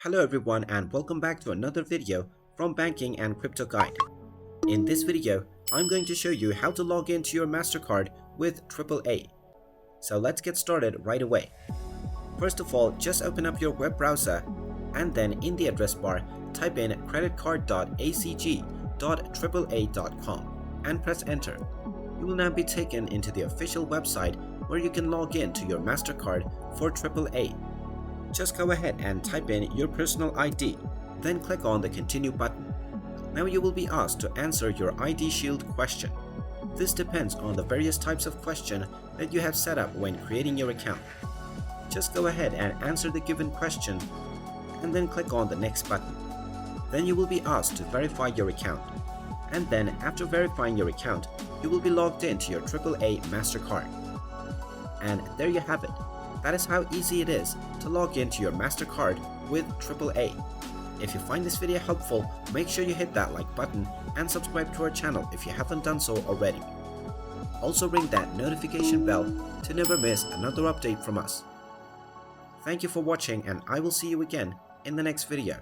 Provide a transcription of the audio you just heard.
Hello everyone and welcome back to another video from Banking and Crypto Guide. In this video, I'm going to show you how to log into your Mastercard with AAA. So let's get started right away. First of all, just open up your web browser and then in the address bar, type in creditcard.acg.aaa.com and press enter. You will now be taken into the official website where you can log in to your Mastercard for AAA. Just go ahead and type in your personal ID, then click on the Continue button. Now you will be asked to answer your ID Shield question. This depends on the various types of question that you have set up when creating your account. Just go ahead and answer the given question and then click on the Next button. Then you will be asked to verify your account. And then after verifying your account, you will be logged into your AAA Mastercard. And there you have it. That is how easy it is to log into your Mastercard with AAA. If you find this video helpful, make sure you hit that like button and subscribe to our channel if you haven't done so already. Also ring that notification bell to never miss another update from us. Thank you for watching and I will see you again in the next video.